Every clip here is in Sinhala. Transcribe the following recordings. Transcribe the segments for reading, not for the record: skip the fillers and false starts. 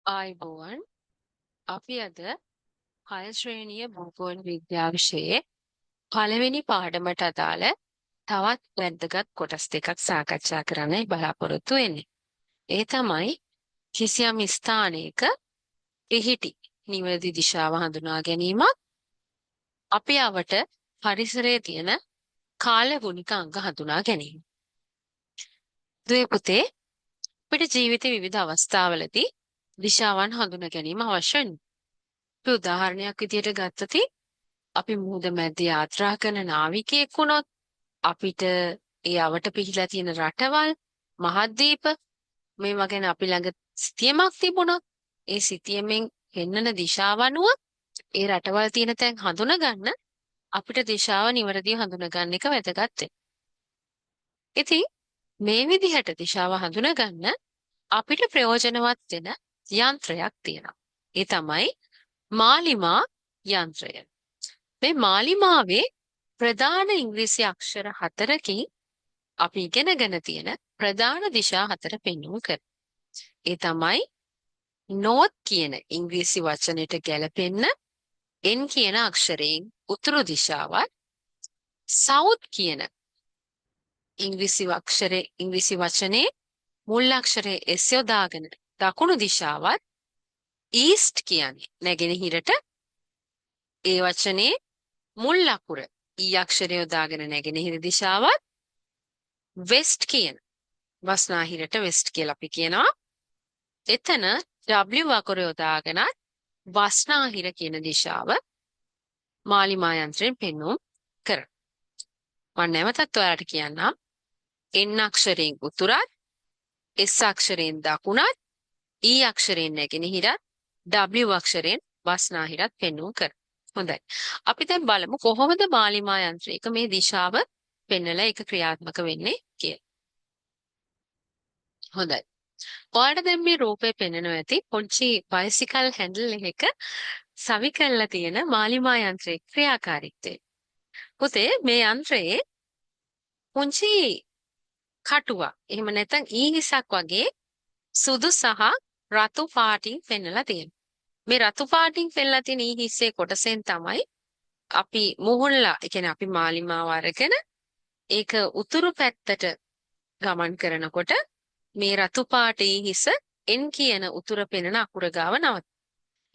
ආයිබෝවන් අපි අද 6 ශ්‍රේණිය භූගෝල විද්‍යාව විෂයේ පළවෙනි පාඩමට අදාළ තවත් වැදගත් කොටස් දෙකක් සාකච්ඡා කරන්නයි බලාපොරොත්තු වෙන්නේ. ඒ තමයි කිසියම් ස්ථානයක පිහිටි නිවැරදි දිශාව හඳුනා ගැනීමත් අපි අවට පරිසරයේ තියෙන කාලගුණික අංග හඳුනා ගැනීම. දුවේ පුතේ අපිට ජීවිතේ විවිධ අවස්ථාවලදී දිශාවන් හඳුනා ගැනීම අවශ්‍ය වෙනවා. අපි උදාහරණයක් විදිහට ගත්තොත් අපි මුහුද මැද යාත්‍රා කරන නාවිකයෙක් වුණොත් අපිට ඒ අවට පිහිලා තියෙන රටවල් මහද්වීප මේවා ගැන අපි ළඟ සිතියමක් තිබුණොත් ඒ සිතියමෙන් පෙන්වන දිශාව අනුව ඒ රටවල් තියෙන තැන් හඳුනගන්න අපිට දිශාව නිවැරදිව හඳුනගන්න එක වැදගත් වෙනවා. ඉතින් මේ විදිහට දිශාව හඳුනගන්න අපිට ප්‍රයෝජනවත් වෙන යන්ත්‍රයක් තියෙනවා. ඒ තමයි මාලිමා යන්ත්‍රය. මේ මාලිමාවේ ප්‍රධාන ඉංග්‍රීසි අක්ෂර 4කින් අපි ඉගෙනගෙන තියෙන ප්‍රධාන දිශා 4 පෙන්වුම් කරනවා. ඒ තමයි north කියන ඉංග්‍රීසි වචනයට ගැලපෙන්න N කියන අක්ෂරයෙන් උතුරු දිශාවත් south කියන ඉංග්‍රීසි වචනේ මුල් අක්ෂරයේ S යොදාගෙන දකුණු දිශාවත් east කියන්නේ නැගෙනහිරට ඒ වචනේ මුල් අකුර ඊ අක්ෂරය යොදාගෙන නැගෙනහිර දිශාවත් වෙස්ට් කියන වස්නාහිරට වෙස්ට් කියලා අපි කියනවා. එතන W අකුර යොදාගෙන වස්නාහිර කියන දිශාව මාලිමා යන්ත්‍රයෙන් පෙන්වුම් කරනවා. මම නැවතත් ඔයාලට කියන්නම්. N අක්ෂරයෙන් උතුරත්, S අක්ෂරයෙන් දකුණත්, E අක්ෂරයෙන් නැගෙනහිරත්, W අක්ෂරයෙන් වස්නාහිරත් පෙන්වුම් කරනවා. හොඳයි. අපි දැන් බලමු කොහොමද මාලිමා යන්ත්‍රයක මේ දිශාව පෙන්වලා ඒක ක්‍රියාත්මක වෙන්නේ කියලා. හොඳයි. ඔයාලට දැන් මේ රූපේ පෙන්වනවා ඇති පොන්චි බයිසිකල් හැන්ඩල් එකක සවි කරලා තියෙන මාලිමා යන්ත්‍රයේ ක්‍රියාකාරීත්වය. පුතේ මේ යන්ත්‍රයේ පුංචි කටුවක් එහෙම නැත්නම් ඊහිසක් වගේ සුදු සහ රතු පාටින් පෙන්වලා තියෙනවා. මේ රතු පාටින් පෙන්ලා තියෙන ඊහිස්සේ කොටසෙන් තමයි අපි මුහුණලා, ඒ කියන්නේ අපි මාලිමාව අරගෙන ඒක උතුරු පැත්තට ගමන් කරනකොට මේ රතු පාටේ හිස N කියන උතුර පෙනෙන අකුර ගාව නවත.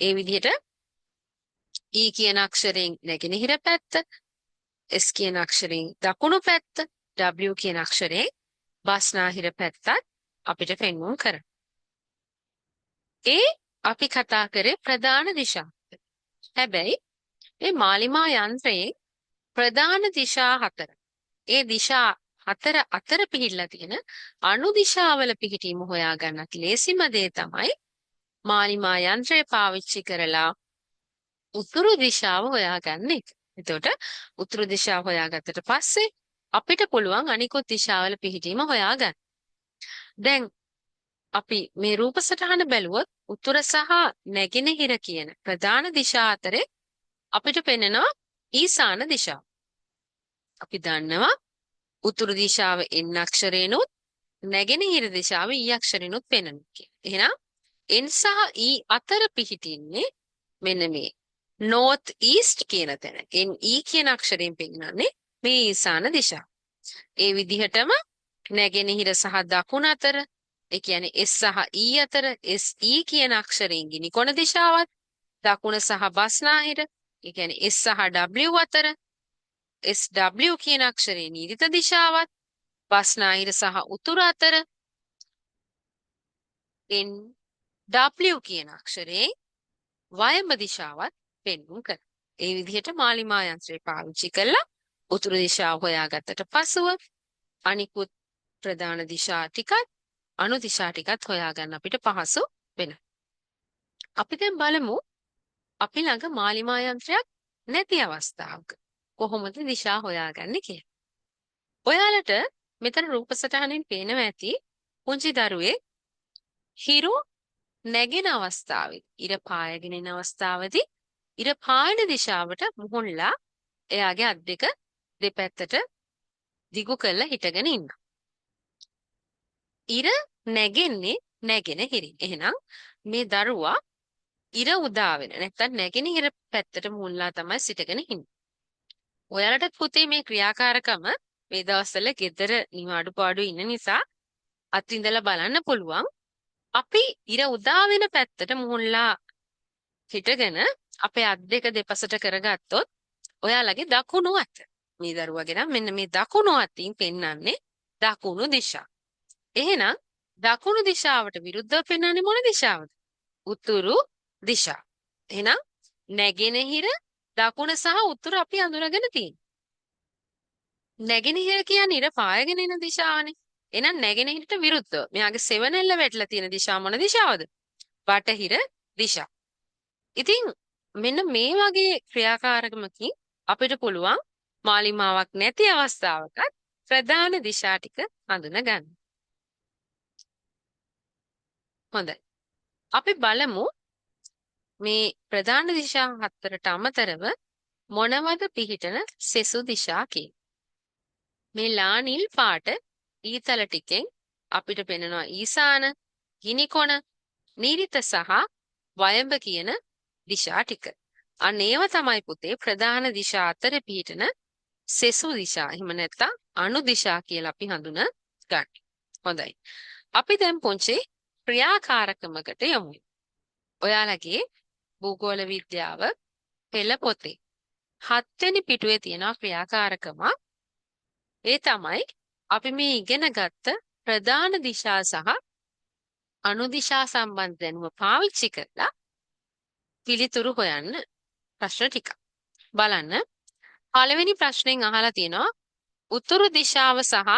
ඒ විදිහට E කියන අක්ෂරයෙන් නැගෙනහිර පැත්ත, S කියන අක්ෂරයෙන් දකුණු පැත්ත, W කියන අක්ෂරයෙන් බස්නාහිර පැත්තත් අපිට පෙන්වුම් කරනවා. ඒ අපි කතා කරේ ප්‍රධාන දිශා. හැබැයි මේ මාලිමා යන්ත්‍රයේ ප්‍රධාන දිශා 4. ඒ දිශා 4 අතර පිහිටලා තියෙන අනු දිශාවල පිහිටීම හොයාගන්නත් ලේසිම දේ තමයි මාලිමා යන්ත්‍රය පාවිච්චි කරලා උතුරු දිශාව හොයාගන්න එක. එතකොට උතුරු දිශාව හොයාගත්තට පස්සේ අපිට පුළුවන් අනිකුත් දිශාවල පිහිටීම හොයාගන්න. දැන් අපි මේ රූප සටහන බැලුවොත් උතුර සහ නැගෙනහිර කියන ප්‍රධාන දිශා අතරේ අපිට පෙනෙනවා ඊසාන දිශාව. අපි දන්නවා උතුරු දිශාව N අක්ෂරේනොත් නැගෙනහිර දිශාව E අක්ෂරේනොත් පෙනෙනවා කියලා. එහෙනම් N සහ E අතර පිහිටින්නේ මෙන්න මේ north east කියන තැන. NE කියන අක්ෂරයෙන් පෙන්නන්නේ මේ ඊසාන දිශාව. ඒ විදිහටම නැගෙනහිර සහ දකුණ අතර, ඒ කියන්නේ S සහ E අතර SE කියන අක්ෂරයෙන් ගිනි කොන දිශාවත්, දකුණ සහ බස්නාහිර, ඒ කියන්නේ S සහ W අතර SW කියන අක්ෂරයේ නීරිත දිශාවත්, බස්නාහිර සහ උතුර අතර NW කියන අක්ෂරයේ වයඹ දිශාවත් පෙන්වුම් කරනවා. ඒ විදිහට මාලිමා යන්ත්‍රය පාවිච්චි කරලා උතුරු දිශාව හොයාගත්තට පසුව අනිකුත් ප්‍රධාන දිශා ටිකත් අනු දිශා ටිකත් හොයාගන්න අපිට පහසු වෙනවා. අපි දැන් බලමු අපි ළඟ මාලිමා යන්ත්‍රයක් නැති අවස්ථාවක කොහොමද දිශා හොයාගන්නේ කියලා. ඔයාලට මෙතන රූප සටහනෙන් පේනවා ඇති පුංචි දරුවේ හිරු නැගෙන අවස්ථාවේ, ඉර පායගෙන ඉන අවස්ථාවේදී ඉර පායන දිශාවට මුහුණලා එයාගේ අත් දෙක දෙපැත්තට දිගු කරලා හිටගෙන ඉන්නවා. ඉර නැගෙන්නේ නැගෙනහිරින්. එහෙනම් මේ දරුවා ඉර උදා වෙන නැත්තම් නැගෙනහිර පැත්තට මුල්ලා තමයි සිටගෙන ඉන්නේ. ඔයාලටත් පුතේ මේ ක්‍රියාකාරකම මේ දවස්වල ගෙදර නිවාඩුපාඩු ඉන්න නිසා අත්විඳලා බලන්න පුළුවන්. අපි ඉර උදා වෙන පැත්තට මුහුණලා හිටගෙන අපේ අත් දෙක දෙපසට කරගත්තොත් ඔයාලගේ දකුණු අත මේ දරුවගේ නම් මෙන්න මේ දකුණු අතින් පෙන්වන්නේ දකුණු දිශා. එහෙනම් දකුණු දිශාවට විරුද්ධව පෙන්වන්නේ මොන දිශාවද? උතුරු දිශා. එහෙනම් නැගෙනහිර දකුණ සහ උතුර අපි අඳුරගෙන තියෙනවා. නැගෙනහිර කියන්නේ ඉර පායගෙන එන දිශාවනේ. එහෙනම් නැගෙනහිරට විරුද්ධව. මෙයාගේ සෙවණැල්ල වැටලා තියෙන දිශාව මොන දිශාවද? බටහිර දිශා. ඉතින් මෙන්න මේ වගේ ක්‍රියාකාරකමකින් අපිට පුළුවන් මාලිමාවක් නැති අවස්ථාවකත් ප්‍රධාන දිශා ටික හඳුනා ගන්න. හොඳයි. අපි බලමු මේ ප්‍රධාන දිශා හතරට අමතරව මොනවද පිහිටන සෙසු දිශා කියලා. මේ ලා නිල් පාට ඊතල ටිකෙන් අපිට පෙනෙනවා ඊසාන, ගිනිකොන, නීරිත සහ වයඹ කියන දිශා ටික. අන්න ඒව තමයි පුතේ ප්‍රධාන දිශා අතර පිහිටන සෙසු දිශා. එහෙම නැත්නම් අනු දිශා කියලා අපි හඳුනා ගන්න. හොඳයි. අපි දැන් පොන්චේ ක්‍රියාකාරකමකට යමු. ඔයාලගේ භූගෝල විද්‍යාව පෙළ පොතේ 7 වෙනි පිටුවේ තියෙන ක්‍රියාකාරකම ඒ තමයි අපි මේ ඉගෙන ගත්ත ප්‍රධාන දිශා සහ අනු දිශා සම්බන්ධ දැනුම පාවිච්චි කරලා පිළිතුරු හොයන්න ප්‍රශ්න ටිකක්. බලන්න. පළවෙනි ප්‍රශ්නෙන් අහලා තියෙනවා උතුරු දිශාව සහ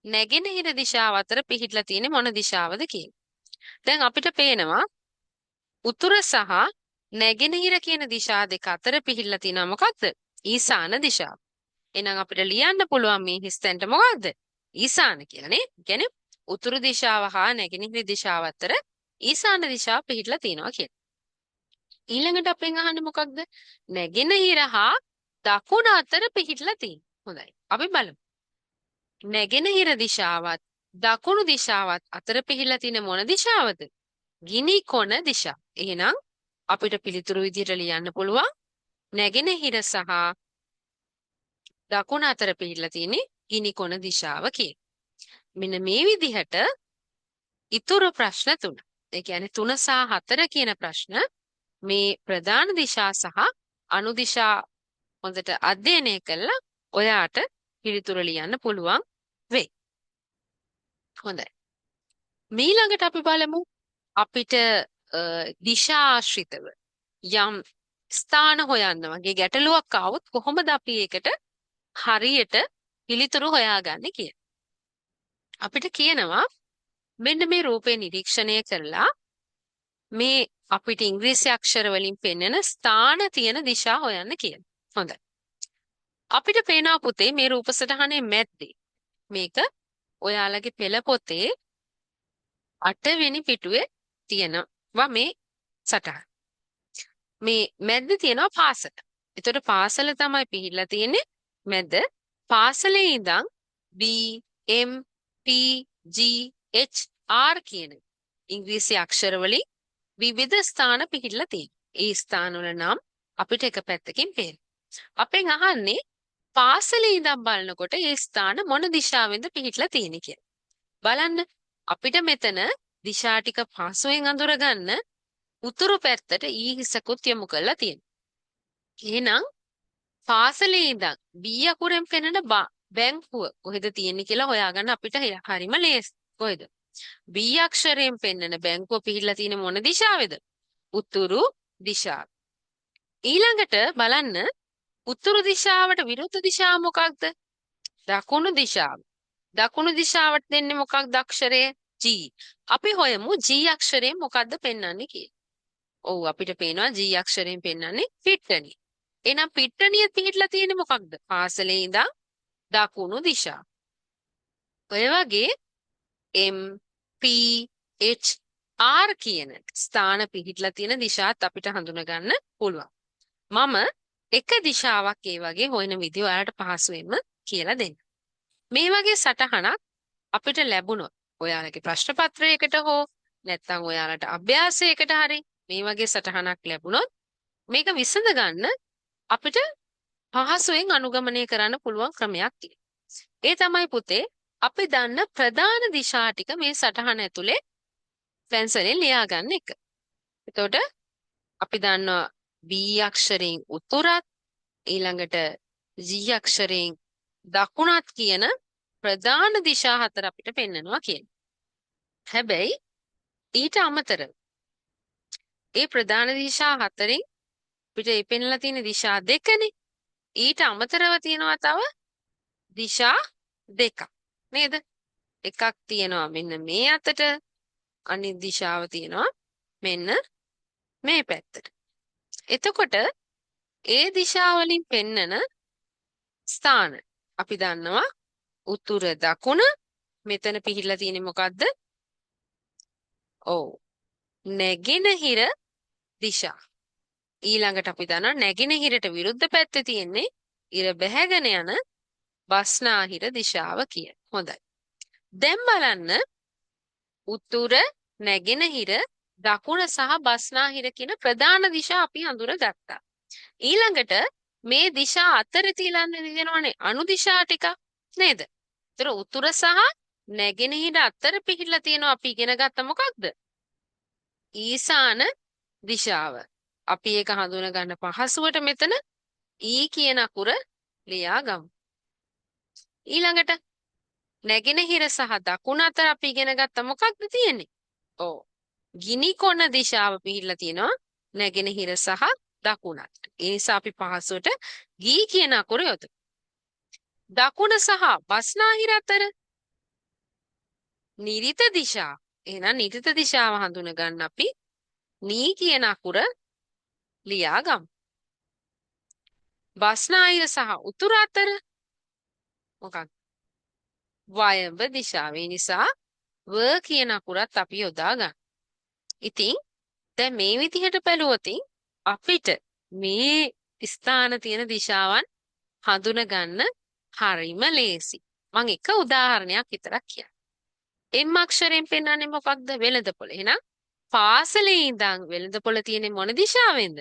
නැගෙනහිර දිශාව අතර පිහිටලා තියෙන්නේ මොන දිශාවද කියලා. දැන් අපිට පේනවා උතුර සහ නැගෙනහිර කියන දිශා දෙක අතර පිහිටලා තියෙනවා මොකක්ද? ඊසාන දිශාව. එහෙනම් අපිට ලියන්න පුළුවන් මේ හිස්තැනට මොකක්ද? ඊසාන කියලා නේ. කියන්නේ උතුරු දිශාව හා නැගෙනහිර දිශාව අතර ඊසාන දිශාව පිහිටලා තියෙනවා කියලා. ඊළඟට අපෙන් අහන්නේ මොකක්ද? නැගෙනහිර හා දකුණ අතර පිහිටලා තියෙනවා. හොඳයි. අපි බලමු. නැගෙනහිර දිශාවත් දකුණු දිශාවත් අතර පිහිටලා තියෙන මොන දිශාවද? ගිනි කොන දිශාව. එහෙනම් අපිට පිළිතුරු විදිහට ලියන්න පුළුවන් නැගෙනහිර සහ දකුණ අතර පිහිටලා තියෙන්නේ ගිනි කොන දිශාව කියලා. මෙන්න මේ විදිහට ඉතුරු ප්‍රශ්න තුන. ඒ කියන්නේ 3 සහ 4 කියන ප්‍රශ්න මේ ප්‍රධාන දිශා සහ අනු දිශා හොඳට අධ්‍යයනය කළා ඔයාට පිළිතුරු ලියන්න පුළුවන් වෙයි. හොඳයි. ඊළඟට අපි බලමු අපිට දිශා ආශ්‍රිතව යම් ස්ථාන හොයන්න වගේ ගැටලුවක් ආවොත් කොහොමද අපි ඒකට හරියට පිළිතුරු හොයාගන්නේ කියලා. අපිට කියනවා මෙන්න මේ රූපේ නිරීක්ෂණය කරලා මේ අපිට ඉංග්‍රීසි අක්ෂර වලින් පෙන්වන ස්ථාන තියෙන දිශා හොයන්න කියලා. හොඳයි. අපිට පේනවා පුතේ මේ රූප සටහනේ මැද්දේ. මේක ඔයාලගේ පෙළ පොතේ 8 වෙනි පිටුවේ තියෙනවා මේ සටහන. මේ මැද්ද තියෙනවා පාසල. ඒතකොට පාසල තමයි පිහිටලා තියෙන්නේ මැද. පාසලේ ඉඳන් B M P G H R කියන ඉංග්‍රීසි අක්ෂර වලින් විවිධ ස්ථාන පිහිටලා තියෙනවා. ඒ ස්ථාන වල නම් අපිට එක පැත්තකින් පේනවා. අපෙන් අහන්නේ පාසලේ ඉඳන් බලනකොට ඒ ස්ථාන මොන දිශාවෙන්ද පිහිටලා තියෙන්නේ කියලා. බලන්න අපිට මෙතන දිශා ටික පහසුවෙන් අඳුරගන්න උතුරු පැත්තට ඊ හිසකුත් යොමු කරලා තියෙනවා. එහෙනම් පාසලේ ඉඳන් B අකුරෙන් පෙනෙන බැංකුව කොහෙද තියෙන්නේ කියලා හොයාගන්න අපිට හරිම ලේසි. කොහෙද? B අක්ෂරයෙන් පෙන්නන බැංකුව පිහිටලා තියෙන මොන දිශාවේද? උතුරු දිශාව. ඊළඟට බලන්න උතුරු දිශාවට විරුද්ධ දිශාව මොකක්ද? දකුණු දිශාව. දකුණු දිශාවට දෙන්නේ මොකක්ද අක්ෂරය? G. අපි හොයමු G අක්ෂරයෙන් මොකක්ද පෙන්වන්නේ කියලා. ඔව් අපිට පේනවා G අක්ෂරයෙන් පෙන්වන්නේ පිට්ටනිය. එහෙනම් පිට්ටනිය පිහිටලා තියෙන්නේ මොකක්ද? පාසලේ ඉඳන් දකුණු දිශාව. ඔය වගේ M P H R කියන ස්ථාන පිහිටලා තියෙන දිශාත් අපිට හඳුනා ගන්න පුළුවන්. මම එක දිශාවක් ඒ වගේ හොයන විදිහ ඔයාලට පහසුවෙන්ම කියලා දෙන්න. මේ වගේ සටහනක් අපිට ලැබුණොත් ඔයාලගේ ප්‍රශ්න පත්‍රයකට හෝ නැත්නම් ඔයාලට අභ්‍යාසයකට හරි මේ වගේ සටහනක් ලැබුණොත් මේක විසඳ ගන්න අපිට පහසුවෙන් අනුගමනය කරන්න පුළුවන් ක්‍රමයක් තියෙනවා. ඒ තමයි පුතේ අපි දන්න ප්‍රධාන දිශා ටික මේ සටහන ඇතුලේ පැන්සලෙන් ලියා ගන්න එක. එතකොට අපි දන්නවා B අක්ෂරයෙන් උතුරත් ඊළඟට G අක්ෂරයෙන් දකුණත් කියන ප්‍රධාන දිශා හතර අපිට පෙන්වනවා කියන්නේ. හැබැයි ඊට අමතරව ඒ ප්‍රධාන දිශා හතරෙන් අපිට මේ පෙන්ලා තියෙන දිශා දෙකනේ. ඊට අමතරව තියෙනවා තව දිශා දෙකක්. නේද? එකක් තියෙනවා මෙන්න මේ අතට අනිත් දිශාව තියෙනවා මෙන්න මේ පැත්තට. එතකොට ඒ දිශා වලින් පෙන්නන ස්ථාන අපි දන්නවා උතුර දකුණ මෙතන පිහිටලා තියෙන්නේ මොකද්ද? ඔව් නැගෙනහිර දිශා. ඊළඟට අපි දන්නවා නැගෙනහිරට විරුද්ධ පැත්තේ තියෙන්නේ ඉර බැහැගෙන යන බස්නාහිර දිශාව කිය. හොඳයි. දැන් බලන්න උතුර නැගෙනහිර දකුණ සහ බස්නාහිර කියන ප්‍රධාන දිශා අපි හඳුනගත්තා. ඊළඟට මේ දිශා අතර තියෙනවනේ අනු දිශා ටික නේද? ඒතර උතුර සහ නැගෙනහිර අතර පිහිටලා තියෙනවා අපි ඉගෙන ගත්ත මොකක්ද? ඊසාන දිශාව. අපි ඒක හඳුන ගන්න පහසුවට මෙතන ඊ කියන අකුර ලියා ගමු. ඊළඟට නැගෙනහිර සහ දකුණ අතර අපි ඉගෙන ගත්ත මොකක්ද තියෙන්නේ? ඔව්. ගිනි කොන දිශාව පිහිටලා තියෙනවා නැගෙනහිර සහ දකුණට. ඒ නිසා අපි පහසුවට ගී කියන අකුර යොදමු. දකුණ සහ බස්නාහිර අතර නිරිත දිශා. එහෙනම් නිරිත දිශාව හඳුන ගන්න අපි නී කියන අකුර ලියා ගමු. බස්නාහිර සහ උතුර අතර මොකක්ද? වයඹ දිශාව. ඒ නිසා ව කියන අකුරත් අපි යොදා ගන්න. ඉතින් දැන් මේ විදිහට බැලුවොත් අපිට මේ ස්ථාන තියෙන දිශාවන් හඳුන ගන්න හරිම ලේසි. මම එක උදාහරණයක් විතරක් කියන්නම්. එම් අක්ෂරයෙන් පෙන්නන්නේ මොකක්ද? වෙළඳපොළ. එහෙනම් පාසලේ ඉඳන් වෙළඳපොළ තියෙන්නේ මොන දිශාවෙන්ද?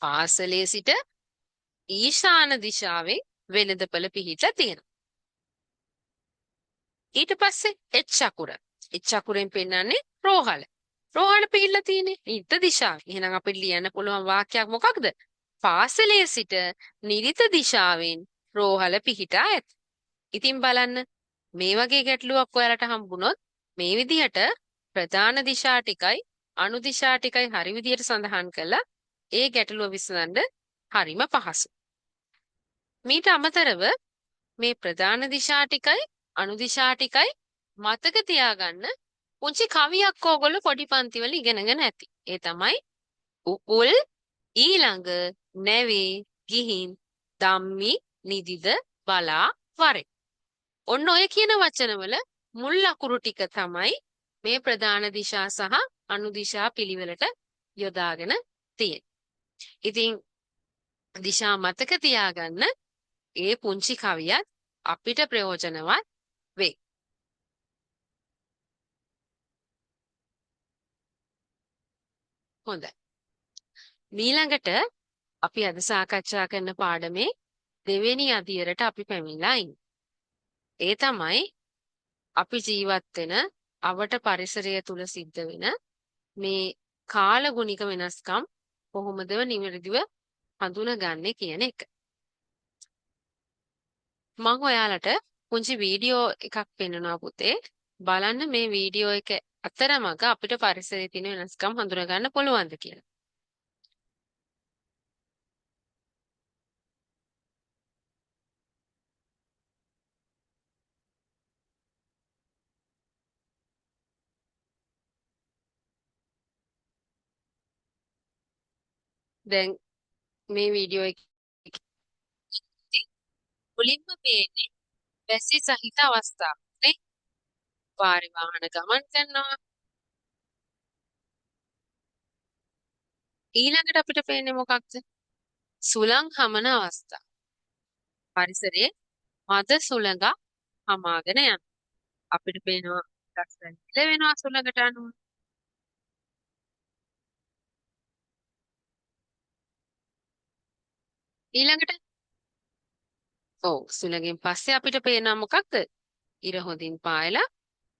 පාසලේ සිට ඊශාන දිශාවෙන් වෙළඳපොළ පිහිටලා තියෙනවා. ඊට පස්සේ එච් අකුර. එච් අකුරෙන් පෙන්නන්නේ රෝහල. රෝහණ පිහිටලා තියෙන්නේ නිරිත දිශාව. එහෙනම් අපිට ලියන්න පුළුවන් වාක්‍යයක් මොකක්ද? පාසලේ සිට නිරිත දිශාවෙන් රෝහල පිහිටා ඇත. ඉතින් බලන්න මේ වගේ ගැටලුවක් ඔයාලට හම්බුනොත් මේ විදිහට ප්‍රධාන දිශා ටිකයි අනු දිශා ටිකයි හරි විදිහට සඳහන් කළා ඒ ගැටලුව විසඳන්න හරිම පහසුයි. මීට අමතරව මේ ප්‍රධාන දිශා ටිකයි අනු දිශා ටිකයි මතක තියාගන්න පුංචි කවියක් ඕගොල්ලෝ පොඩි පන්තිවල ඉගෙනගෙන ඇති. ඒ තමයි උකුල් ඊළඟ නැවේ ගිහින් ධම්මි නිදිද බලා වරේ. ඔන්න ඔය කියන වචනවල මුල් අකුරු ටික තමයි මේ ප්‍රධාන දිශා සහ අනු දිශා පිළිවෙලට යොදාගෙන තියෙන්නේ. ඉතින් දිශා මතක තියාගන්න ඒ පුංචි කවියත් අපිට ප්‍රයෝජනවත් වේ. හොඳයි. ඊළඟට අපි අද සාකච්ඡා කරන පාඩමේ දෙවෙනි අදියරට අපි පැමිණලා ඉන්නේ. ඒ තමයි අපි ජීවත් වෙන අවට පරිසරය තුල සිද්ධ වෙන මේ කාලගුණික වෙනස්කම් කොහොමද නිවැරදිව හඳුනගන්නේ කියන එක. මම ඔයාලට පුංචි වීඩියෝ එකක් පෙන්වනවා පුතේ. බලන්න මේ වීඩියෝ එක අතරමඟ අපිට පරිසරයේ තියෙන වෙනස්කම් හඳුනා ගන්න පුළුවන්ද කියලා. දැන් මේ වීඩියෝ එක මුලින්ම පේන්නේ වැසි සහිත අවස්ථාවක් නේ. පාරේ වාහන ගමන් කරනවා. ඊළඟට අපිට පේන්නේ මොකක්ද? සුළං හමන අවස්ථාව. පරිසරයේ මද සුළඟ හමාගෙන යන. අපිට පේනවා ලස්සන වෙනවා සුළඟට අනුව. ඊළඟට ඔව් සුළඟෙන් පස්සේ අපිට පේනවා මොකක්ද? ඉර හොඳින් පායලා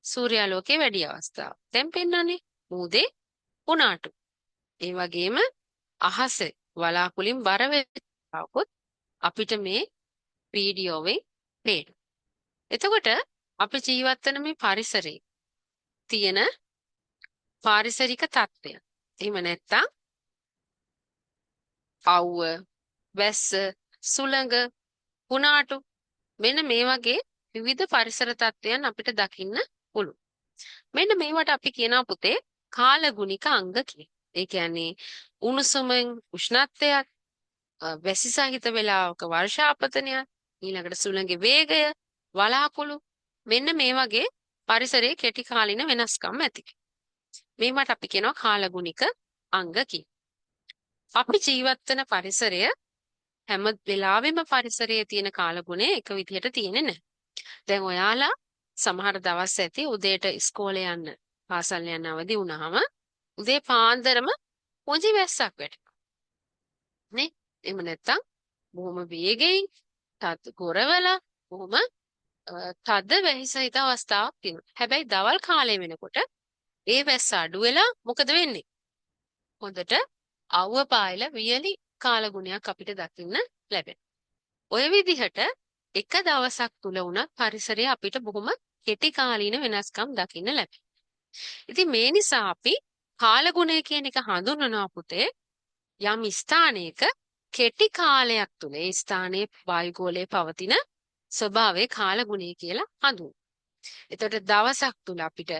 සූර්යාලෝකයේ වැඩි අවස්ථාව. දැන් පෙන්වන්නේ මූදේ උණාටු. ඒ වගේම අහස වලාකුලින් බර වෙලාවකොත් අපිට මේ වීඩියෝවෙන් පේනවා. එතකොට අපි ජීවත් වෙන මේ පරිසරයේ තියෙන පාරිසරික තත්ත්වය. එහෙම නැත්නම් අවුව, වැස්ස, සුළඟ, උණාටු මෙන්න මේ වගේ විවිධ පරිසර තත්ත්වයන් අපිට දකින්න පුළුවන්. මෙන්න මේවට අපි කියනවා පුතේ කාලගුණික අංග කියලා. ඒ කියන්නේ උණුසුමෙන් උෂ්ණත්වයක්, වැසි සහිත වෙලාවක වර්ෂාපතනයක්, ඊළඟට සුළඟේ වේගය, වලාකුළු මෙන්න මේ වගේ පරිසරයේ කෙටි කාලින වෙනස්කම් ඇති. මේවට අපි කියනවා කාලගුණික අංග කියලා. අපි ජීවත් වෙන පරිසරය හැම වෙලාවෙම පරිසරයේ තියෙන කාලගුණය එක විදිහට තියෙන්නේ නැහැ. දැන් ඔයාලා සමහර දවස් ඇති උදේට ඉස්කෝලේ යන්න පාසල් යන්න අවදි වුණාම උදේ පාන්දරම පොඩි වැස්සක් වැටෙනවා නේ. එහෙම නැත්තම් බොහොම වේගයෙන් තද ගොරවල බොහොම තද වැහි සහිත අවස්ථාවක් තියෙනවා. හැබැයි දවල් කාලය වෙනකොට ඒ වැස්ස අඩු වෙලා මොකද වෙන්නේ? හොඳට අවුව පායලා වියලි කාලගුණයක් අපිට දකින්න ලැබෙනවා. ඔය විදිහට එක දවසක් තුල වුණත් පරිසරයේ අපිට බොහොම කෙටි කාලීන වෙනස්කම් දකින්න ලැබෙනවා. ඉතින් මේ නිසා අපි කාලගුණය කියන එක හඳුන්වනවා පුතේ යම් ස්ථානයක කෙටි කාලයක් තුල ඒ ස්ථානයේ වායුගෝලයේ පවතින ස්වභාවයේ කාලගුණය කියලා හඳුන්වනවා. එතකොට දවසක් තුල අපිට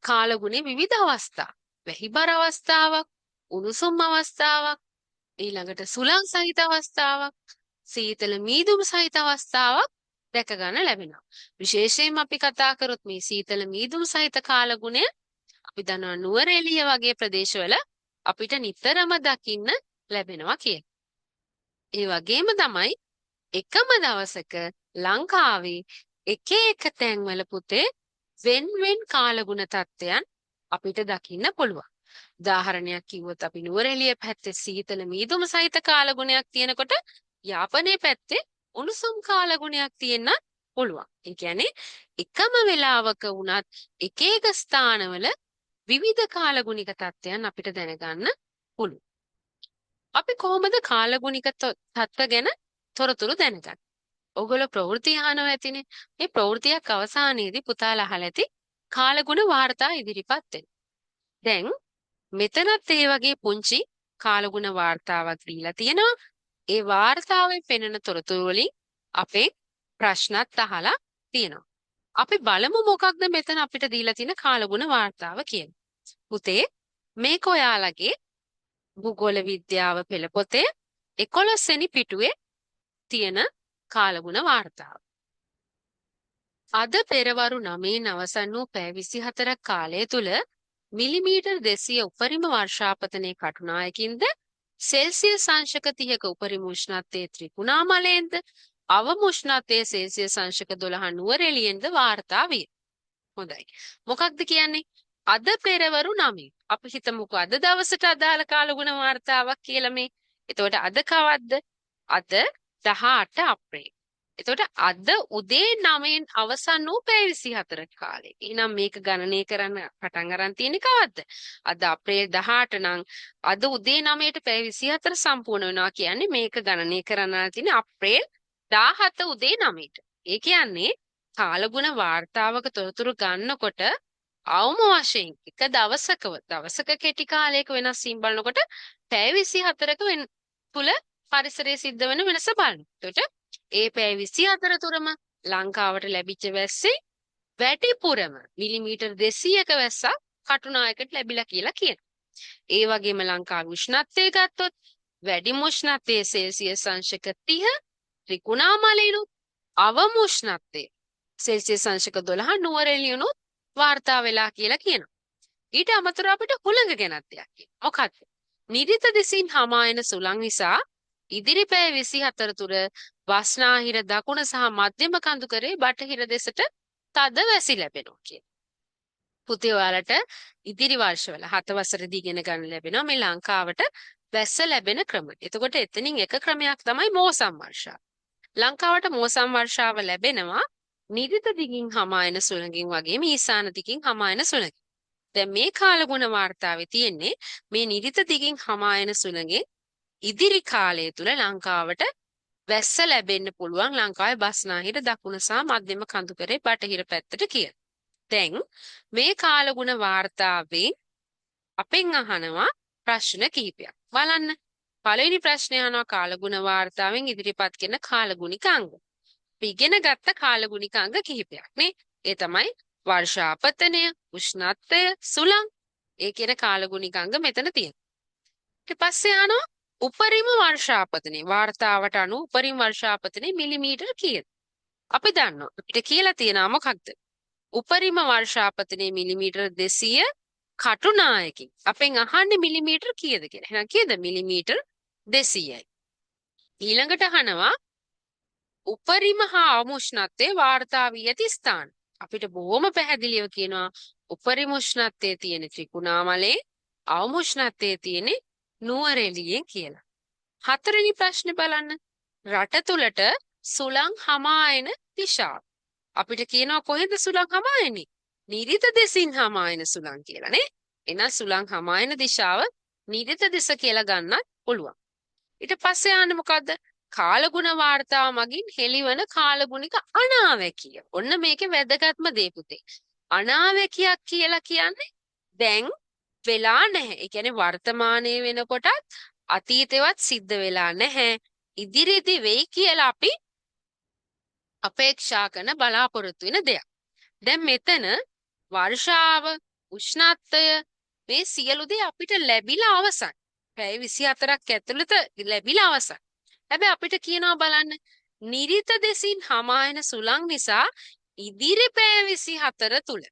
කාලගුණේ විවිධ අවස්ථා, වැහිබර අවස්ථාවක්, උණුසුම් අවස්ථාවක්, ඊළඟට සුළං සහිත අවස්ථාවක්, සීතල මීදුම සහිත අවස්ථාවක් දැක ගන්න ලැබෙනවා. විශේෂයෙන්ම අපි කතා කරොත් මේ සීතල මීදුම සහිත කාලගුණය අපි දන්නවා නුවරඑළිය වගේ ප්‍රදේශවල අපිට නිතරම දකින්න ලැබෙනවා කියලා. ඒ වගේම තමයි එකම දවසක ලංකාවේ එක එක තැන්වල පුතේ වෙන් කාලගුණ තත්ත්වයන් අපිට දකින්න පුළුවන්. උදාහරණයක් කිව්වොත් අපි නුවරඑළිය පැත්තේ සීතල මීදුම සහිත කාලගුණයක් තියෙනකොට යාපනයේ පැත්තේ උණුසුම් කාලගුණයක් තියෙන්න පුළුවන්. ඒ කියන්නේ එකම වෙලාවක වුණත් එක එක ස්ථානවල විවිධ කාලගුණික තත්ත්වයන් අපිට දැනගන්න පුළුවන්. අපි කොහොමද කාලගුණික තත්ත්ව ගැන තොරතුරු දැනගන්නේ? ඔයගොල්ලෝ ප්‍රවෘත්ති අහනවා ඇතිනේ. මේ ප්‍රවෘත්තියක් අවසානයේදී පුතාලා අහලා ඇති කාලගුණ වාර්තා ඉදිරිපත් වෙනවා. දැන් මෙතනත් ඒ වගේ පුංචි කාලගුණ වාර්තාවක් දීලා තියෙනවා. ඒ වාර්තාවේ පෙනෙන තොරතුරු වලින් අපේ ප්‍රශ්නත් අහලා තියෙනවා. අපි බලමු මොකක්ද මෙතන අපිට දීලා තියෙන කාලගුණ වාර්තාව කියන්නේ. පුතේ මේක ඔයාලගේ භූගෝල විද්‍යාව පෙළ පොතේ 11 වෙනි පිටුවේ තියෙන කාලගුණ වාර්තාව. අද පෙරවරු 9 අවසන් වූ පැය 24ක් කාලය තුල මිලිමීටර් 200 උපරිම වර්ෂාපතනයේ කටුනායකින්ද සෙල්සියස් අංශක 30ක උපරිම උෂ්ණත්වයේ ත්‍රිකුණාමලයෙන්ද අවම උෂ්ණත්වයේ සෙල්සියස් අංශක 12 නුවරඑළියෙන්ද වාර්තා විය. හොඳයි. මොකක්ද කියන්නේ? අද පෙරවරු 9. අපි හිතමුකෝ අද දවසට අදාළ කාලගුණ වාර්තාවක් කියලා මේ. එතකොට අද කවද්ද? අද 18 අප්‍රේල්. එතකොට අද උදේ 9න් අවසන් වූ පැය 24 කාලේ. එහෙනම් මේක ගණනය කරන්න පටන් ගන්න තියෙන්නේ කවද්ද? අද අප්‍රේල් 18 නම් අද උදේ 9ට පැය 24 සම්පූර්ණ වෙනවා කියන්නේ මේක ගණනය කරන්න තියෙන්නේ අප්‍රේල් 17 උදේ 9ට. ඒ කියන්නේ කාලගුණ වාර්තාවක තොරතුරු ගන්නකොට අවම වශයෙන් එක දවසක කෙටි කාලයක වෙනස් වීම බලනකොට පැය 24ක තුල පරිසරයේ සිද්ධ වෙන වෙනස බලනවා. එතකොට ඒ පැය 24 තුරම ලංකාවට ලැබිච්ච වැස්සේ වැඩිපුරම මිලිමීටර් 200ක වැස්සක් කටුනායකට ලැබිලා කියලා කියනවා. ඒ වගේම ලංකාවේ උෂ්ණත්වය ගත්තොත් වැඩිම උෂ්ණත්වයේ සෙල්සියස් අංශක 30 ත්‍රිකුණාමලයෙන්ුත් අවම උෂ්ණත්වයේ සෙල්සියස් අංශක 12 නුවරඑළියෙන්ුත් වාර්තා වෙලා කියලා කියනවා. ඊට අමතරව අපිට හුළඟ ගැනත් දෙයක් කියනවා. මොකක්ද? නිරිත දෙසින් හමායන සුළං නිසා ඉදිරි පැය 24 තුර බස්නාහිර දකුණ සහ මධ්‍යම කඳුකරේ බටහිර දෙසට තද වැසි ලැබෙනවා කියන. පුතේ ඔයාලට ඉදිරි වර්ෂවල 7 වසරේදී ඉගෙන ගන්න ලැබෙනවා මේ ලංකාවට වැස්ස ලැබෙන ක්‍රම. එතකොට එතනින් එක ක්‍රමයක් තමයි මෝසම් වර්ෂාව. ලංකාවට මෝසම් වර්ෂාව ලැබෙනවා නිරිත දිගින් හමායන සුළඟින් වගේම ඊසාන දිගින් හමායන සුළඟින්. දැන් මේ කාලගුණ වාර්තාවේ තියෙන්නේ මේ නිරිත දිගින් හමායන සුළඟෙන් ඉදිරි කාලය තුල ලංකාවට වැස්ස ලැබෙන්න පුළුවන් ලංකාවේ බස්නාහිර දකුණ සහ මධ්‍යම කඳුකරේ බටහිර පැත්තට කියලා. දැන් මේ කාලගුණ වාර්තාවෙන් අපෙන් අහනවා ප්‍රශ්න කිහිපයක්. බලන්න. පළවෙනි ප්‍රශ්නය අහනවා කාලගුණ වාර්තාවෙන් ඉදිරිපත් කරන කාලගුණික අංග. අපි ඉගෙන ගත්ත කාලගුණික අංග කිහිපයක් නේ. ඒ තමයි වර්ෂාපතනය, උෂ්ණත්වය, සුළං. ඒ කියන කාලගුණික අංග මෙතන තියෙනවා. ඊට පස්සේ අහනවා උපරිම වර්ෂාපතනය. වාර්තාවට අනුව උපරිම වර්ෂාපතනය මිලිමීටර කීයද? අපි දන්නවා. අපිට කියලා තියෙනවා මොකක්ද? උපරිම වර්ෂාපතනය මිලිමීටර 200 කටුනායකින්. අපෙන් අහන්නේ මිලිමීටර කීයද කියලා. එහෙනම් කීයද? මිලිමීටර 200යි. ඊළඟට අහනවා උපරිම හා අවම උෂ්ණත්වයේ වාර්තා වී ඇති ස්ථාන. අපිට බොහොම පැහැදිලිව කියනවා උපරිම උෂ්ණත්වයේ තියෙන ත්‍රිකුණාමලේ, අවම උෂ්ණත්වයේ තියෙන නුවරඑළියේ කියලා. හතරවෙනි ප්‍රශ්නේ බලන්න. රට තුලට සුළං හමායන දිශාව. අපිට කියනවා කොහෙද සුළං හමායන්නේ? නිරිත දෙසින් හමායන සුළං කියලා නේ. එහෙනම් සුළං හමායන දිශාව නිරිත දෙස කියලා ගන්නත් පුළුවන්. ඊට පස්සේ ආන්නේ මොකද්ද? කාලගුණ වාර්තාව මගින් හෙළිවන කාලගුණික අනාවැකිය. ඔන්න මේකේ වැදගත්ම දේ පුතේ. අනාවැකියක් කියලා කියන්නේ දැන් වෙලා නැහැ. ඒ කියන්නේ වර්තමානයේ වෙනකොටත් අතීතේවත් සිද්ධ වෙලා නැහැ. ඉදිරියේදී වෙයි කියලා අපි අපේක්ෂා කරන බලාපොරොත්තු වෙන දෙයක්. දැන් මෙතන වර්ෂාව, උෂ්ණත්වය මේ සියලු දේ අපිට ලැබිලා අවසන්. පැය 24ක් ඇතුළත ලැබිලා අවසන්. හැබැයි අපිට කියනවා බලන්න නිරිත දෙසින් හමායන සුළං නිසා ඉදිරි පැය 24 තුල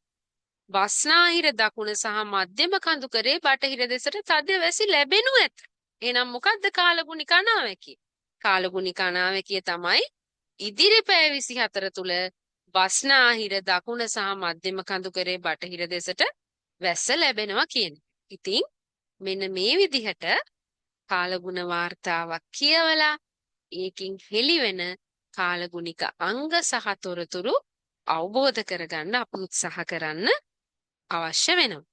බස්නාහිර දකුණ සහ මධ්‍යම කඳුකරේ බටහිර දෙසට තද වැසි ලැබෙනු ඇත. එහෙනම් මොකද්ද කාලගුණික අනාවැකිය? කාලගුණික අනාවැකිය තමයි ඉදිරි පැය 24 තුල බස්නාහිර දකුණ සහ මධ්‍යම කඳුකරේ බටහිර දෙසට වැස්ස ලැබෙනවා කියන්නේ. ඉතින් මෙන්න මේ විදිහට කාලගුණ වාර්තාවක් කියවලා ඒකින් හෙළිවෙන කාලගුණික අංග සහ තොරතුරු අවබෝධ කරගන්න අපි උත්සාහ කරන්න අවශ්‍ය වෙනවා.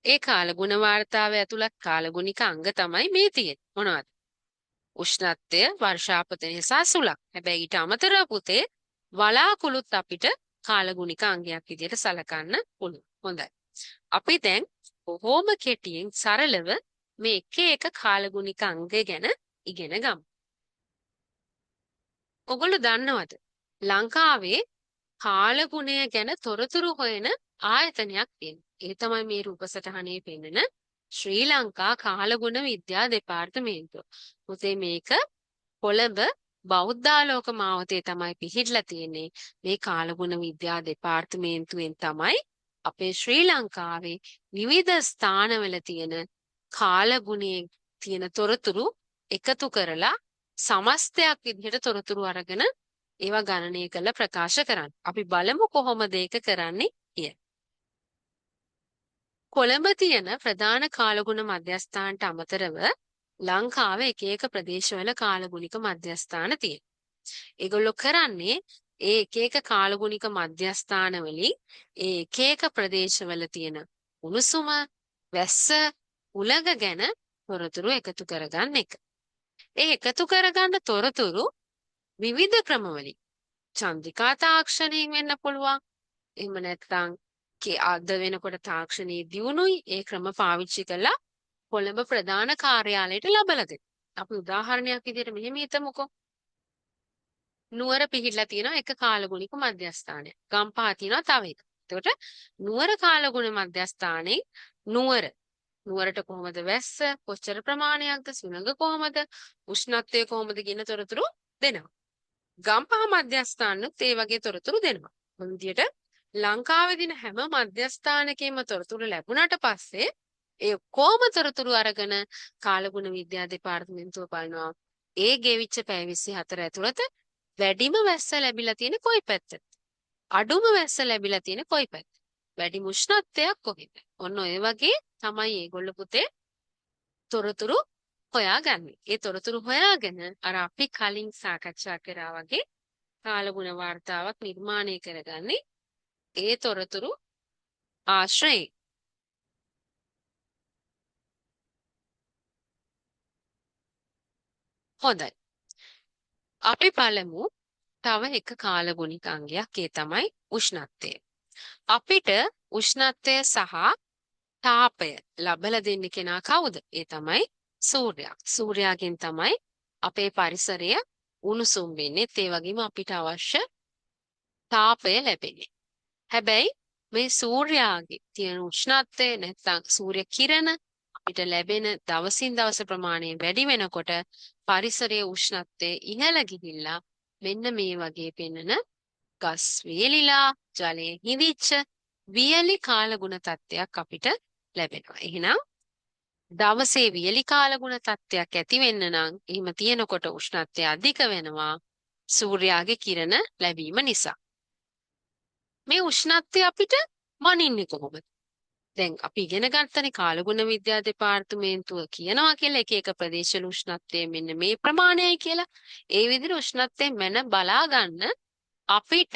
ඒ කාලගුණ වාර්තාවේ ඇතුළත් කාලගුණික අංග තමයි මේ තියෙන්නේ. මොනවද? උෂ්ණත්වය, වර්ෂාපතනය සහ සුළං. හැබැයි ඊට අමතරව පුතේ වලාකුළුත් අපිට කාලගුණික අංගයක් විදිහට සලකන්න පුළුවන්. හොඳයි. අපි දැන් බොහොම කෙටියෙන් සරලව මේ එක කාලගුණික අංග ගැන ඉගෙන ගමු. ඔගොල්ලෝ දන්නවද? ලංකාවේ කාලගුණය ගැන තොරතුරු හොයන ආයතනයක් තියෙනවා. ඒ තමයි මේ රූපසටහනේ පෙන්වන ශ්‍රී ලංකා කාලගුණ විද්‍යා දෙපාර්තමේන්තුව. මුතේ මේක කොළඹ බෞද්ධාලෝක මාවතේ තමයි පිහිටලා තියෙන්නේ. මේ කාලගුණ විද්‍යා දෙපාර්තමේන්තුවෙන් තමයි අපේ ශ්‍රී ලංකාවේ විවිධ ස්ථානවල තියෙන කාලගුණයේ තියෙන තොරතුරු එකතු කරලා සමස්තයක් විදිහට තොරතුරු අරගෙන ඒවා ගණනය කරලා ප්‍රකාශ කරන්න. අපි බලමු කොහොමද ඒක කරන්නේ කියලා. කොළඹ තියෙන ප්‍රධාන කාලගුණ මධ්‍යස්ථානට අමතරව ලංකාවේ එක ප්‍රදේශවල කාලගුණික මධ්‍යස්ථාන තියෙනවා. ඒගොල්ලෝ කරන්නේ ඒ එක කාලගුණික මධ්‍යස්ථාන වලින් ඒ එක ප්‍රදේශවල තියෙන උණුසුම, වැස්ස, උලඟ ගැන තොරතුරු එකතු කරගන්න එක. ඒ එකතු කරගන්න තොරතුරු විවිධ ක්‍රමවලින් චන්ද්‍රිකා තාක්ෂණයෙන් වෙන්න පුළුවන්. එහෙම නැත්නම් අද වෙනකොට තාක්ෂණයේ දියුණුයි ඒ ක්‍රම පාවිච්චි කරලා කොළඹ ප්‍රධාන කාර්යාලයට ලබලා දෙන්න. අපි උදාහරණයක් විදිහට මෙහෙම හිතමුකෝ. නුවර පිහිටලා තියෙනවා එක කාලගුණික මධ්‍යස්ථානයක්. ගම්පහ තියෙනවා තව එකක්. එතකොට නුවර කාලගුණ මධ්‍යස්ථානයේ නුවරට කොහොමද වැස්ස, කොච්චර ප්‍රමාණයක්ද, සුළඟ කොහොමද, උෂ්ණත්වය කොහොමද කියන තොරතුරු දෙනවා. ගම්පහ මධ්‍යස්ථානෙත් ඒ වගේ තොරතුරු දෙනවා. මොන විදියට ලංකාවේ දින හැම මධ්‍යස්ථානකෙම තොරතුරු ලැබුණාට පස්සේ ඒ කොහොම තොරතුරු අරගෙන කාලගුණ විද්‍යා දෙපාර්තමේන්තුව බලනවා ඒ ගෙවිච්ච පැය 24 ඇතුළත වැඩිම වැස්ස ලැබිලා තියෙන කොයි පැත්තද? අඩුම වැස්ස ලැබිලා තියෙන කොයි පැත්ත? වැඩි උෂ්ණත්වයක් කොහෙද? ඔන්න ඔය වගේ තමයි ඒගොල්ලෝ පුතේ තොරතුරු හොයාගන්නේ. ඒ තොරතුරු හොයාගෙන අර අපි කලින් සාකච්ඡා කරා වගේ කාලගුණ වාර්තාවක් නිර්මාණය කරගන්නේ ඒ තොරතුරු ආශ්‍රයෙන්. හොඳයි. අපි බලමු තව එක කාලගුණික අංගයක් ඒ තමයි උෂ්ණත්වය. අපිට උෂ්ණත්වය සහ තාපය ලබලා දෙන්න කෙනා කවුද? ඒ තමයි සූර්යයා. සූර්යාගෙන් තමයි අපේ පරිසරය උණුසුම් වෙන්නේ. ඒ වගේම අපිට අවශ්‍ය තාපය ලැබෙන්නේ. හැබැයි මේ සූර්යාගේ තියෙන උෂ්ණත්වය නැත්නම් සූර්ය කිරණ අපිට ලැබෙන දවසින් දවස ප්‍රමාණය වැඩි වෙනකොට පරිසරයේ උෂ්ණත්වය ඉහළ ගිහිල්ලා මෙන්න මේ වගේ පෙනෙන ගස් වේලිලා ජලයේ හිඳිච්ච වියලි කාලගුණ තත්ත්වයක් අපිට ලැබෙනවා. එහෙනම් දවසේ වියලි කාලගුණ තත්ත්වයක් ඇති වෙන්න නම් එහෙම තියෙනකොට උෂ්ණත්වය අධික වෙනවා සූර්යාගේ කිරණ ලැබීම නිසා. මේ උෂ්ණත්වය අපිට මනින්නේ කොහොමද? දැන් අපි ඉගෙන ගන්නතනේ කාලගුණ විද්‍යා දෙපාර්තමේන්තුව කියනවා කියලා එක එක ප්‍රදේශවල උෂ්ණත්වය මෙන්න මේ ප්‍රමාණයයි කියලා. ඒ විදිහට උෂ්ණත්වය මැන බලා ගන්න අපිට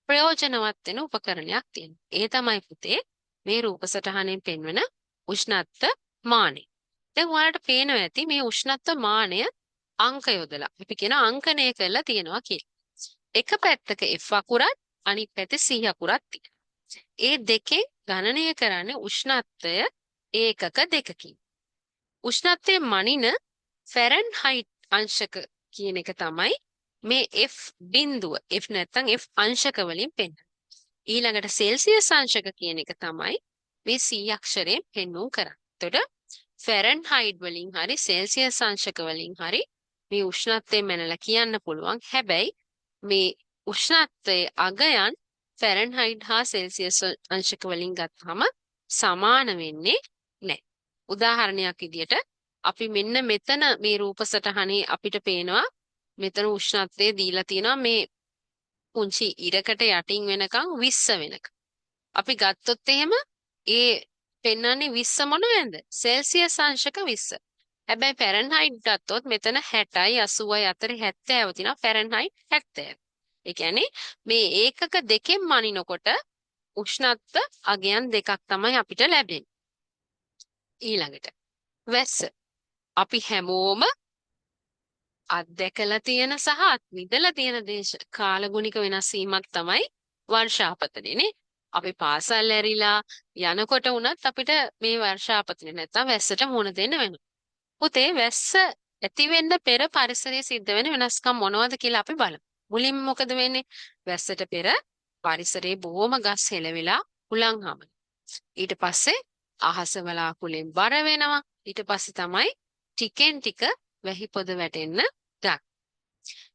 ප්‍රයෝජනවත් වෙන උපකරණයක් තියෙනවා. ඒ තමයි පුතේ මේ රූප සටහනෙන් පෙන්වන උෂ්ණත්ව මානය. දැන් ඔයාලට පේනවා ඇති මේ උෂ්ණත්ව මානය අංක යොදලා අපි කියන අංකණය කරලා තියෙනවා කියලා. එක පැත්තක F අකුරත් අනිත් පැත්තේ C අකුරත් තියෙනවා. ඒ දෙකේ ගණනය කරන්නේ උෂ්ණත්වය ඒකක දෙකකින්. උෂ්ණත්වයේ මනින ෆැරන්හයිට් අංශක කියන එක තමයි මේ F බිඳුව. F නැත්නම් F අංශක වලින් පෙන්නන්නේ. ඊළඟට සෙල්සියස් අංශක කියන එක තමයි මේ C අක්ෂරයෙන් පෙන්වුම් කරන්නේ. එතකොට ෆැරන්හයිට් වලින් හරි සෙල්සියස් අංශක වලින් හරි මේ උෂ්ණත්වය මැනලා කියන්න පුළුවන්. හැබැයි මේ උෂ්ණත්වයේ අගයන් ෆැරන්හයිට් හා සෙල්සියස් අංශක වලින් ගත්තාම සමාන වෙන්නේ නැහැ. උදාහරණයක් විදියට අපි මෙන්න මෙතන මේ රූප සටහනේ අපිට පේනවා මෙතන උෂ්ණත්වය දීලා තියෙනවා මේ පුංචි ඉරකට යටින් වෙනකන් 20 වෙනකන්. අපි ගත්තොත් එහෙම ඒ පෙන්වන්නේ 20 මොනවද? සෙල්සියස් අංශක 20. හැබැයි ෆැරන්හයිට් ගත්තොත් මෙතන 60යි 80යි අතර 70 තියෙනවා ෆැරන්හයිට් 70. ඒ කියන්නේ මේ ඒකක දෙකෙන් මනිනකොට උෂ්ණත්ව අගයන් දෙකක් තමයි අපිට ලැබෙන්නේ. ඊළඟට වැස්ස. අපි හැමෝම අත්දැකලා තියෙන සහ අත්විඳලා තියෙන කාලගුණික වෙනස් වීමක් තමයි වර්ෂාපතනේ. අපි පාසල් ඇරිලා යනකොට වුණත් අපිට මේ වර්ෂාපතනේ නැත්තම් වැස්සට මුහුණ දෙන්න වෙනවා. පුතේ වැස්ස ඇති වෙන්න පෙර පරිසරයේ සිද්ධ වෙන වෙනස්කම් මොනවද කියලා අපි බලමු. මුලින්ම මොකද වෙන්නේ? වැස්සට පෙර පරිසරයේ බොහොම ගස් හෙලවිලා හුලං හමන. ඊට පස්සේ අහස වලාකුලෙන් බර වෙනවා. ඊට පස්සේ තමයි ටිකෙන් ටික වැහි පොද වැටෙන්න ගන්න.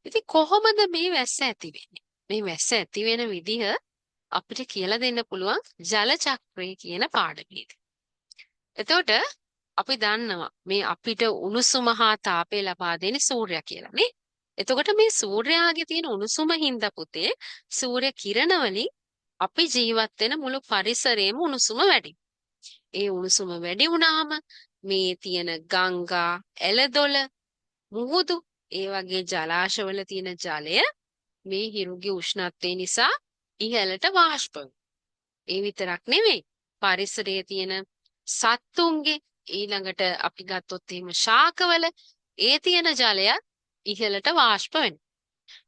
ඉතින් කොහොමද මේ වැස්ස ඇති වෙන්නේ? මේ වැස්ස ඇති වෙන විදිහ අපිට කියලා දෙන්න පුළුවන් ජල චක්‍රය කියන පාඩමේදී. එතකොට අපි දන්නවා මේ අපිට උණුසුම හා තාපය ලබා දෙන්නේ සූර්යයා කියලා නේ. එතකොට මේ සූර්යාගේ තියෙන උණුසුම හින්දා පුතේ සූර්ය කිරණ වලින් අපි ජීවත් වෙන මුළු පරිසරයේම උණුසුම වැඩි. ඒ උණුසුම වැඩි වුණාම මේ තියෙන ගංගා, ඇලදොල, මුහුදු, ඒ වගේ ජලාශවල තියෙන ජලය මේ හිරුගේ උෂ්ණත්වය නිසා ඉහළට වාෂ්ප වෙනවා. ඒ විතරක් නෙමෙයි පරිසරයේ තියෙන සත්තුන්ගේ ඊළඟට අපි ගත්තොත් එහෙම ශාකවල ඒ තියෙන ජලය ඉහළට වාෂ්ප වෙනවා.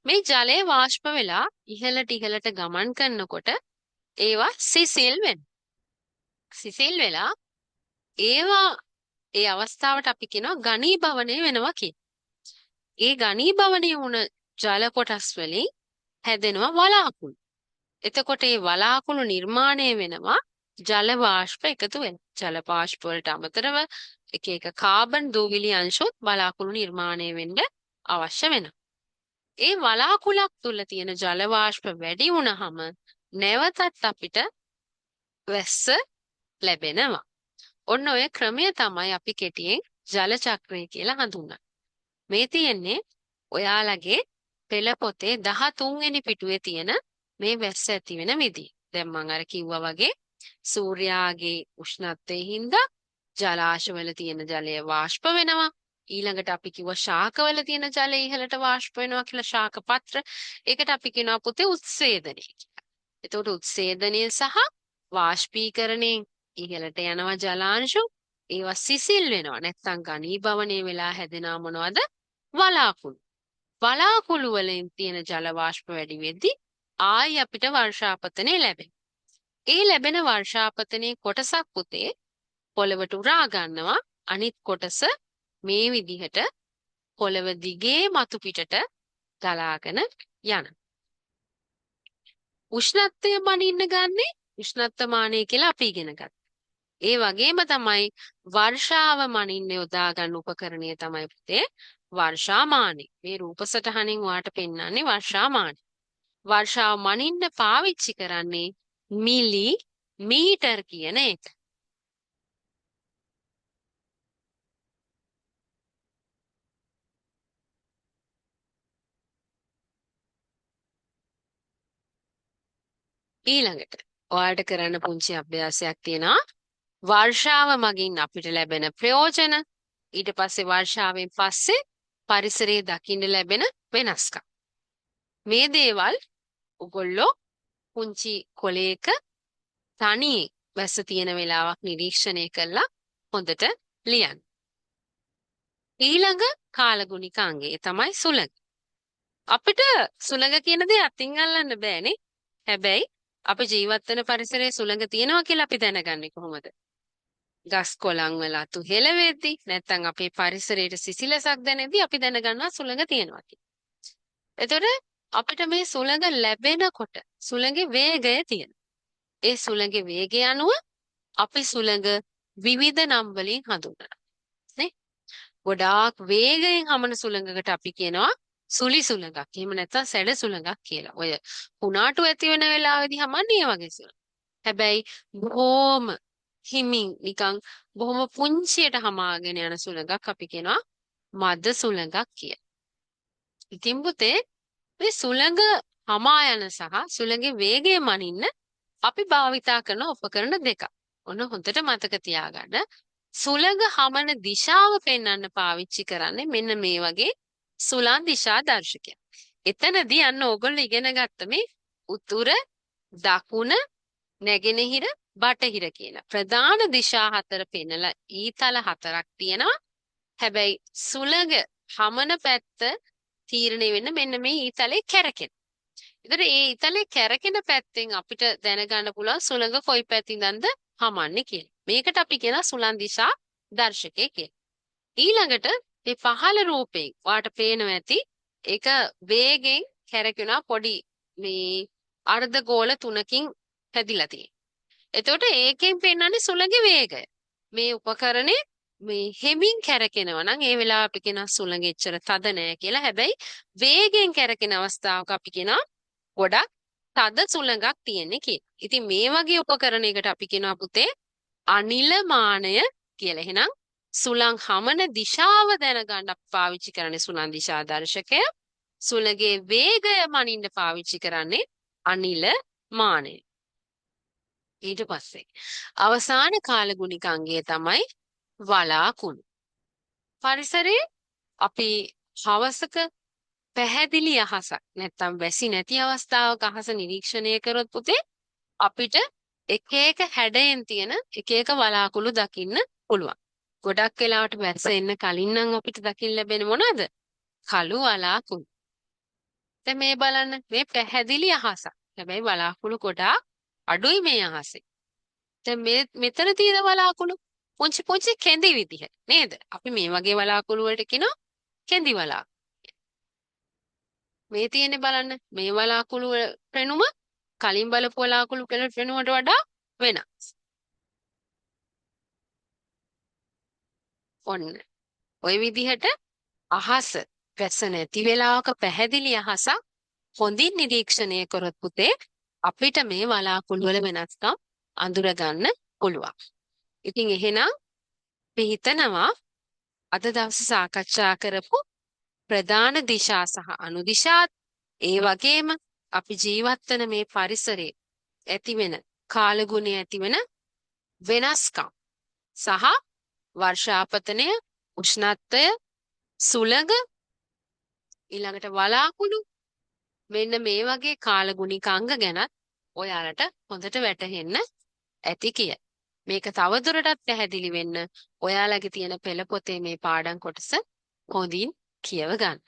මේ ජලය වාෂ්ප වෙලා ඉහළට ගමන් කරනකොට ඒවා සිසිල් වෙනවා. සිසිල් වෙලා ඒවා ඒ අවස්ථාවට අපි කියනවා ඝනීභවනය වෙනවා කියලා. ඒ ඝනීභවනය වුණ ජල කොටස් වලින් හැදෙනවා වලාකුළු. එතකොට මේ වලාකුළු නිර්මාණය වෙනවා ජල වාෂ්ප එකතු වෙන. ජල වාෂ්ප වලට අමතරව එක එක කාබන් දූවිලි අංශුත් වලාකුළු නිර්මාණය වෙන්න අවශ්‍ය වෙනවා. ඒ වලාකුළක් තුල තියෙන ජල වාෂ්ප වැඩි වුණාම නැවතත් අපිට වැස්ස ලැබෙනවා. ඔන්න ඔය ක්‍රමය තමයි අපි කෙටියෙන් ජල චක්‍රය කියලා හඳුන්වන්නේ. මේ තියෙන්නේ ඔයාලගේ පෙළ පොතේ 13 වෙනි පිටුවේ තියෙන මේ වැස්ස ඇති වෙන විදිය. දැන් මම අර කිව්වා වගේ සූර්යාගේ උෂ්ණත්වයෙන් හින්දා ජලාශවල තියෙන ජලය වාෂ්ප වෙනවා. ඊළඟට අපි කිව්වා ශාකවල තියෙන ජලය ඉහළට වාෂ්ප වෙනවා කියලා ශාක පත්‍ර. ඒකට අපි කියනවා පුතේ උත්සේදනය කියලා. එතකොට උත්සේදනය සහ වාෂ්පීකරණයෙන් ඉහළට යනවා ජලාංශු. ඒවා සිසිල් වෙනවා. නැත්නම් ඝනීභවණය වෙලා හැදෙනා මොනවද? වලාකුළු. වලාකුළු වලින් තියෙන ජල වාෂ්ප වැඩි වෙද්දී ආයි අපිට වර්ෂාපතනය ලැබෙනවා. ඒ ලැබෙන වර්ෂාපතනයේ කොටසක් පුතේ පොළවට උරා ගන්නවා. අනිත් කොටස මේ විදිහට පොළව දිගේ මතු පිටට ගලාගෙන යන. උෂ්ණත්වය මනින්න ගන්නෙ උෂ්ණත්වමානය කියලා අපි ඉගෙන ගත්තා. ඒ වගේම තමයි වර්ෂාව මනින්න යොදා ගන්න උපකරණය තමයි පුතේ වර්ෂාමානය. මේ රූප සටහනින් වාට පෙන්වන්නේ වර්ෂාමානය. වර්ෂාව මනින්න පාවිච්චි කරන්නේ මිලි මීටර් කියන එක. ඊළඟට ඔයාලට කරන්න පුංචි අභ්‍යාසයක් තියෙනවා. වර්ෂාව මගින් අපිට ලැබෙන ප්‍රයෝජන, ඊට පස්සේ වර්ෂාවෙන් පස්සේ පරිසරයේ දකින්න ලැබෙන වෙනස්කම්. මේ දේවල් ඔයගොල්ලෝ පුංචි කොලයක තනියෙන් වැස්ස තියෙන වෙලාවක් නිරීක්ෂණය කරලා හොඳට ලියන්න. ඊළඟ කාලගුණික අංගය තමයි සුළඟ. අපිට සුළඟ කියන දේ අතින් අල්ලන්න බෑනේ. හැබැයි අපි ජීවත් වෙන පරිසරයේ සුළඟ තියෙනවා කියලා අපි දැනගන්නේ කොහොමද? ගස් කොළන් වල අතු හෙලවෙද්දී නැත්නම් අපේ පරිසරයට සිසිලසක් දැනෙද්දී අපි දැනගන්නවා සුළඟ තියෙනවා කියලා. එතකොට අපිට මේ සුළඟ ලැබෙනකොට සුළඟේ වේගය තියෙනවා. ඒ සුළඟේ වේගය අනුව අපි සුළඟ විවිධ නම් වලින් හඳුන්වනවා. නේ? ගොඩාක් වේගයෙන් හමන සුළඟකට අපි කියනවා සුලි සුළඟක්. එහෙම නැත්නම් සැඩ සුළඟක් කියලා. ඔය පුනාටු ඇති වෙන වෙලාවෙදී හමන්නේ වගේ සුළඟ. හැබැයි බොහොම හිමින් නිකන් බොහොම පුංචියට හමාගෙන යන සුළඟක් අපි කියනවා මද සුළඟක් කියලා. ඉතින් පුතේ මේ සුළඟ හමා යන සහ සුළඟේ වේගය මනින්න අපි භාවිතා කරන උපකරණ දෙකක්. ඔන්න හොඳට මතක තියාගන්න. සුළඟ හමන දිශාව පෙන්වන්න පාවිච්චි කරන්නේ මෙන්න මේ වගේ සුළං දිශා දර්ශකයක්. එතනදී අන්න ඕගොල්ලෝ ඉගෙන ගත්ත මේ උතුර, දකුණ, නැගෙනහිර, බටහිර කියන ප්‍රධාන දිශා හතර පෙන්නලා ඊතල හතරක් තියෙනවා. හැබැයි සුළඟ හමන පැත්ත තීරණය වෙන්න මෙන්න මේ ඊතලේ කැරකෙන. ඒතර ඒ ඊතලේ කැරකෙන පැත්තෙන් අපිට දැනගන්න පුළුවන් සුළඟ කොයි පැත්තින්ද හමන්නේ කියලා. මේකට අපි කියන සුළං දිශා දර්ශකය කියලා. ඊළඟට මේ පහළ රූපයෙන් ඔයාට පේනවා ඇති ඒක වේගෙන් කැරකුණා පොඩි මේ අර්ධ ගෝල තුනකින් හැදිලා තියෙනවා. එතකොට ඒකෙන් පෙන්වන්නේ සුළඟේ වේගය. මේ උපකරණේ මේ හෙමින් කැරකෙනවා නම් ඒ වෙලාව අපි කියනවා සුළඟ එච්චර තද නෑ කියලා. හැබැයි වේගෙන් කැරකෙන අවස්ථාවක අපි කියනවා ගොඩක් තද සුළඟක් තියෙන්නේ කියලා. ඉතින් මේ වගේ උපකරණයකට අපි කියනවා පුතේ අනිලමානය කියලා. එහෙනම් සුළං හමන දිශාව දැනගන්න අපි පාවිච්චි කරන්නේ සුළං දිශා දර්ශකය. සුළඟේ වේගය මනින්න පාවිච්චි කරන්නේ අනිලමානය. ඊට පස්සේ අවසාන කාලගුණික අංගය තමයි වලාකුළු. පරිසරයේ අපි හවසක පැහැදිලි අහසක් නැත්තම් වැසි නැති අවස්ථාවක අහස නිරීක්ෂණය කරොත් පුතේ අපිට එක එක හැඩයෙන් තියෙන එක එක වලාකුළු දකින්න පුළුවන්. ගොඩක් වෙලාවට වැස්ස එන්න කලින් නම් අපිට දකින්න ලැබෙන්නේ මොනවද? කළු වලාකුළු. දැන් මේ බලන්න මේ පැහැදිලි අහසක්. හැබැයි වලාකුළු ගොඩාක් අඩුයි මේ අහසේ. දැන් මෙතන තියෙන වලාකුළු පුංචි පුංචි කෙඳි විදිහට නේද? අපි මේ වගේ වලාකුළු වලට කියනවා කෙඳි වලාකුළු. මේ තියෙන්නේ බලන්න මේ වලාකුළු පෙනුම කලින් බලපු වලාකුළු පෙනුමට වඩා වෙනස්. ඔන්න ওই විදිහට අහස වැස්ස නැති වෙලාවක පැහැදිලි අහසක් හොඳින් නිරීක්ෂණය කරොත් පුතේ අපිට මේ වලාකුළු වල වෙනස්කම් අඳුර ගන්න පුළුවන්. ඉතින් එහෙනම් අපි හිතනවා අද දවසේ සාකච්ඡා කරපු ප්‍රධාන දිශා සහ අනුදිශාත් ඒ වගේම අපි ජීවත් වෙන මේ පරිසරයේ ඇති වෙන කාලගුණය ඇති වෙන වෙනස්කම් සහ වර්ෂාපතනය, උෂ්ණත්වය, සුළඟ, ඊළඟට වලාකුළු මෙන්න මේ වගේ කාලගුණික අංග ගැන ඔයාලට හොඳට වැටහෙන්න ඇති කිය. මේක තවදුරටත් පැහැදිලි වෙන්න ඔයාලගේ තියෙන පෙළ පොතේ මේ පාඩම් කොටස හොඳින් කියව ගන්න.